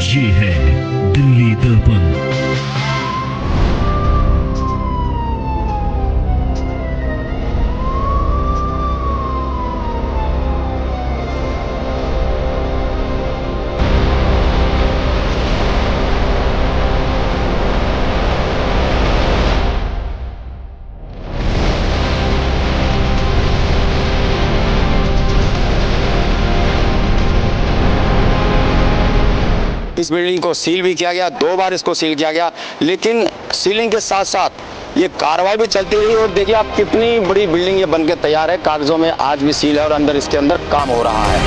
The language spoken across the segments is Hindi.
ये है दिल्ली दर्पण। इस बिल्डिंग को सील भी किया गया, 2 बार इसको सील किया गया, लेकिन सीलिंग के साथ साथ ये कार्रवाई भी चलती रही। और देखिए आप कितनी बड़ी बिल्डिंग ये बनके तैयार है, कागजों में आज भी सील है और अंदर इसके अंदर काम हो रहा है।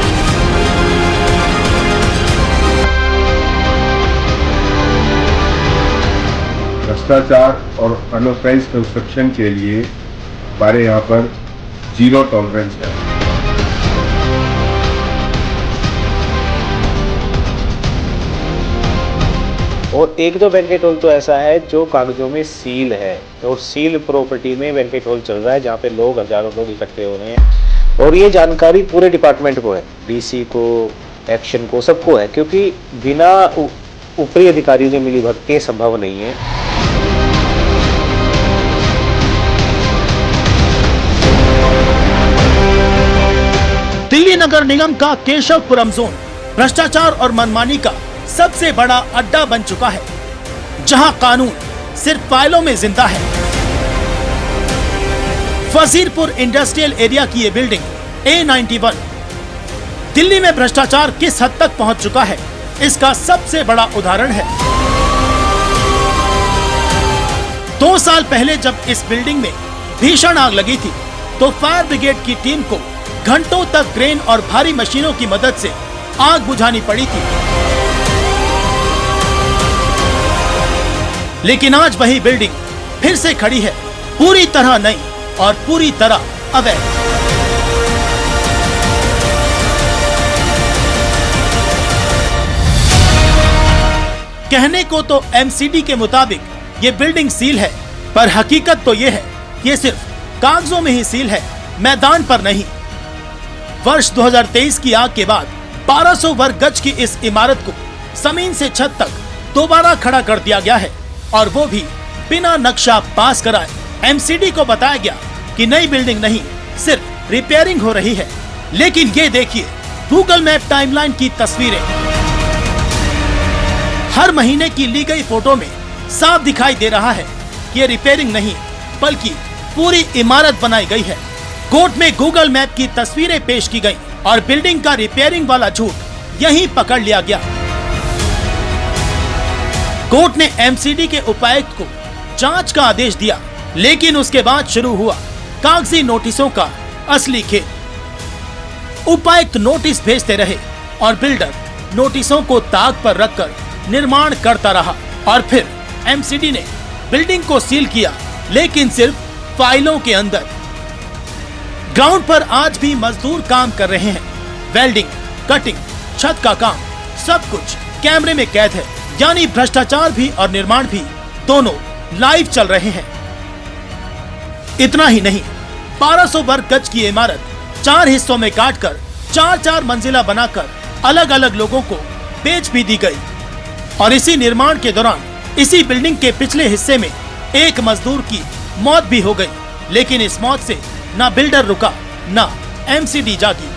भ्रष्टाचार और अनऑथराइज्ड कंस्ट्रक्शन के लिए हमारे यहाँ पर जीरो टॉलरेंस है। और एक दो बैंकेट हॉल तो ऐसा है जो कागजों में सील है, और सील प्रॉपर्टी में बैंकेट हॉल चल रहा है जहाँ पे लोग हजारों लोग इकट्ठे हो रहे हैं। और ये जानकारी पूरे डिपार्टमेंट को है, डीसी को, एक्शन को, सबको है, क्योंकि बिना ऊपरी अधिकारियों से मिली भगत संभव नहीं है। दिल्ली नगर निगम का केशवपुरम जोन भ्रष्टाचार और मनमानी का सबसे बड़ा अड्डा बन चुका है, जहां कानून सिर्फ फाइलों में जिंदा है। वजीरपुर इंडस्ट्रियल एरिया की ये बिल्डिंग A91 दिल्ली में भ्रष्टाचार किस हद तक पहुंच चुका है, इसका सबसे बड़ा उदाहरण है। 2 साल पहले जब इस बिल्डिंग में भीषण आग लगी थी, तो फायर ब्रिगेड की टीम को घंटों तक क्रेन और भारी मशीनों की मदद से आग बुझानी पड़ी थी। लेकिन आज वही बिल्डिंग फिर से खड़ी है, पूरी तरह नई और पूरी तरह अवैध। कहने को तो एमसीडी के मुताबिक ये बिल्डिंग सील है, पर हकीकत तो ये है कि ये सिर्फ कागजों में ही सील है, मैदान पर नहीं। वर्ष 2023 की आग के बाद 1200 वर्ग गज की इस इमारत को जमीन से छत तक दोबारा खड़ा कर दिया गया है, और वो भी बिना नक्शा पास कराए। एमसीडी को बताया गया कि नई बिल्डिंग नहीं, सिर्फ रिपेयरिंग हो रही है। लेकिन ये देखिए गूगल मैप टाइमलाइन की तस्वीरें। हर महीने की ली गई फोटो में साफ दिखाई दे रहा है कि ये रिपेयरिंग नहीं, बल्कि पूरी इमारत बनाई गई है। कोर्ट में गूगल मैप की तस्वीरें पेश की गई और बिल्डिंग का रिपेयरिंग वाला झूठ यहीं पकड़ लिया गया। कोर्ट ने एमसीडी के उपायुक्त को जांच का आदेश दिया, लेकिन उसके बाद शुरू हुआ कागजी नोटिसों का असली खेल। उपायुक्त नोटिस भेजते रहे और बिल्डर नोटिसों को ताक पर रखकर निर्माण करता रहा, और फिर एमसीडी ने बिल्डिंग को सील किया, लेकिन सिर्फ फाइलों के अंदर। ग्राउंड पर आज भी मजदूर काम कर रहे हैं। वेल्डिंग, कटिंग, छत का काम, सब कुछ कैमरे में कैद है। यानी भ्रष्टाचार भी और निर्माण भी दोनों लाइव चल रहे हैं। इतना ही नहीं, 1200 वर्ग गज की इमारत 4 हिस्सों में काटकर 4-4 मंजिला बनाकर अलग अलग लोगों को बेच भी दी गई। और इसी निर्माण के दौरान इसी बिल्डिंग के पिछले हिस्से में एक मजदूर की मौत भी हो गई, लेकिन इस मौत से ना बिल्डर रुका, ना एमसीडी जागी।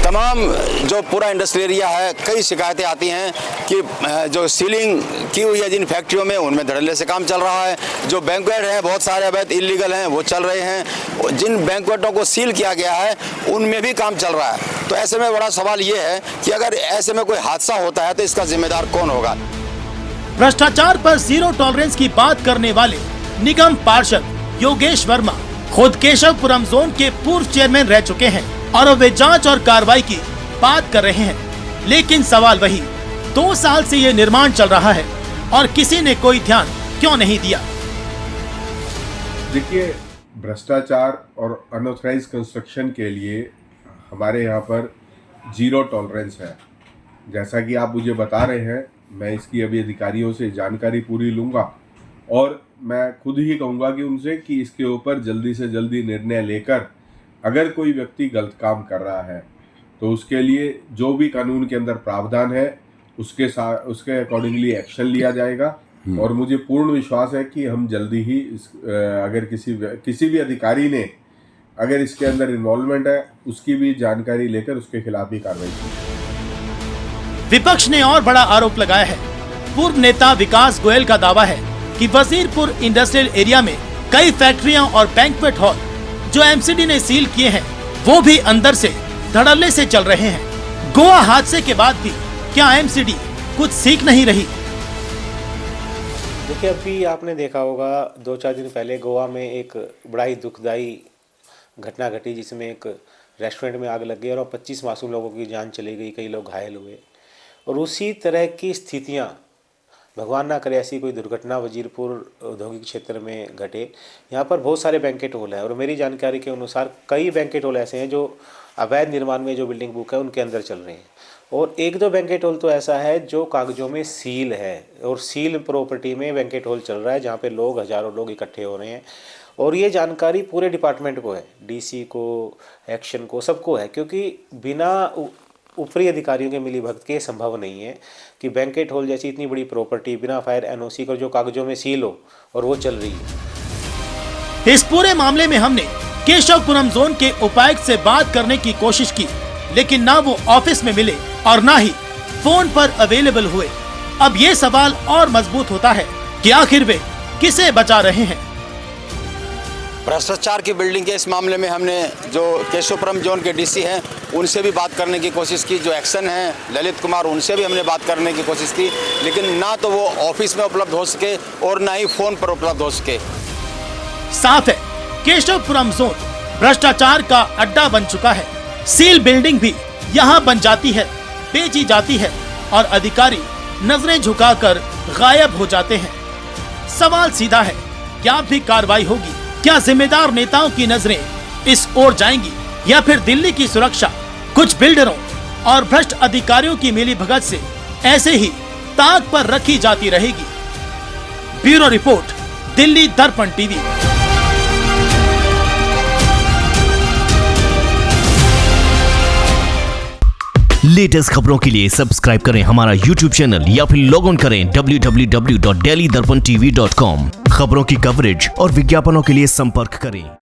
तमाम जो पूरा इंडस्ट्रियल एरिया है, कई शिकायतें आती हैं कि जो सीलिंग की हुई है जिन फैक्ट्रियों में, उनमें धड़ल्ले से काम चल रहा है। जो बैंक्वेट हैं बहुत सारे अवैध इलीगल हैं, वो चल रहे हैं। जिन बैंक्वेटों को सील किया गया है उनमें भी काम चल रहा है। तो ऐसे में बड़ा सवाल ये है कि अगर ऐसे में कोई हादसा होता है तो इसका जिम्मेदार कौन होगा। भ्रष्टाचार पर जीरो टॉलरेंस की बात करने वाले निगम पार्षद योगेश वर्मा खुद केशवपुरम जोन के पूर्व चेयरमैन रह चुके हैं, और वे जांच और कार्रवाई की बात कर रहे हैं। लेकिन सवाल वही, 2 साल से ये निर्माण चल रहा है और किसी ने कोई ध्यान क्यों नहीं दिया। देखिए, भ्रष्टाचार और अनऑथराइज्ड कंस्ट्रक्शन के लिए हमारे यहाँ पर जीरो टॉलरेंस है। जैसा कि आप मुझे बता रहे हैं, मैं इसकी अभी अधिकारियों से जानकारी पूरी लूँगा, और मैं खुद ही कहूँगा कि उनसे कि इसके ऊपर जल्दी से जल्दी निर्णय लेकर अगर कोई व्यक्ति गलत काम कर रहा है तो उसके लिए जो भी कानून के अंदर प्रावधान है उसके अकॉर्डिंगली एक्शन लिया जाएगा। और मुझे पूर्ण विश्वास है कि हम जल्दी ही अगर किसी भी अधिकारी ने अगर इसके अंदर इन्वॉल्वमेंट है उसकी भी जानकारी लेकर उसके खिलाफ भी कार्रवाई की। विपक्ष ने और बड़ा आरोप लगाया है। पूर्व नेता विकास गोयल का दावा है कि वजीरपुर इंडस्ट्रियल एरिया में कई फैक्ट्रियां और बैंक्वेट हॉल जो एमसीडी ने सील किए हैं वो भी अंदर से धड़ल्ले से चल रहे हैं। गोवा हादसे के बाद भी क्या एमसीडी कुछ सीख नहीं रही? देखिए, अभी आपने देखा होगा 2-4 दिन पहले गोवा में एक बड़ा ही दुखदाई घटना घटी जिसमें एक रेस्टोरेंट में आग लग गई और 25 मासूम लोगों की जान चली गई, कई लोग घायल हुए। और उसी तरह की स्थितियां, भगवान ना करे ऐसी कोई दुर्घटना वजीरपुर औद्योगिक क्षेत्र में घटे। यहाँ पर बहुत सारे बैंकेट हॉल हैं और मेरी जानकारी के अनुसार कई बैंकेट हॉल ऐसे हैं जो अवैध निर्माण में जो बिल्डिंग बुक है उनके अंदर चल रहे हैं। और 1-2 बैंकेट हॉल तो ऐसा है जो कागजों में सील है और सील प्रॉपर्टी में बैंकेट हॉल चल रहा है जहाँ पे लोग, हजारों लोग इकट्ठे हो रहे हैं। और ये जानकारी पूरे डिपार्टमेंट को है, डीसी को, एक्शन को, सबको है, क्योंकि बिना ऊपरी अधिकारियों के मिलीभगत के संभव नहीं है कि बैंकेट हॉल जैसी इतनी बड़ी प्रॉपर्टी बिना फायर एनओसी को जो कागजों में सील हो और वो चल रही है। इस पूरे मामले में हमने केशवपुरम जोन के उपायुक्त से बात करने की कोशिश की, लेकिन ना वो ऑफिस में मिले और ना ही फोन पर अवेलेबल हुए। अब ये सवाल और मजबूत होता है कि आखिर वे किसे बचा रहे हैं। भ्रष्टाचार की बिल्डिंग के इस मामले में हमने जो केशवपुरम जोन के डीसी हैं उनसे भी बात करने की कोशिश की, जो एक्शन है ललित कुमार, उनसे भी हमने बात करने की कोशिश की, लेकिन ना तो वो ऑफिस में उपलब्ध हो सके और ना ही फोन पर उपलब्ध हो सके। साफ है, केशवपुरम जोन भ्रष्टाचार का अड्डा बन चुका है। सील बिल्डिंग भी यहाँ बन जाती है, बेची जाती है और अधिकारी नजरें झुकाकर गायब हो जाते हैं। सवाल सीधा है, क्या भी कार्रवाई होगी? क्या जिम्मेदार नेताओं की नजरें इस ओर जाएंगी या फिर दिल्ली की सुरक्षा कुछ बिल्डरों और भ्रष्ट अधिकारियों की मिलीभगत से ऐसे ही ताक पर रखी जाती रहेगी? ब्यूरो रिपोर्ट, दिल्ली दर्पण टीवी। लेटेस्ट खबरों के लिए सब्सक्राइब करें हमारा YouTube चैनल या फिर लॉग ऑन करें www.delhidarpantv.com। खबरों की कवरेज और विज्ञापनों के लिए संपर्क करें।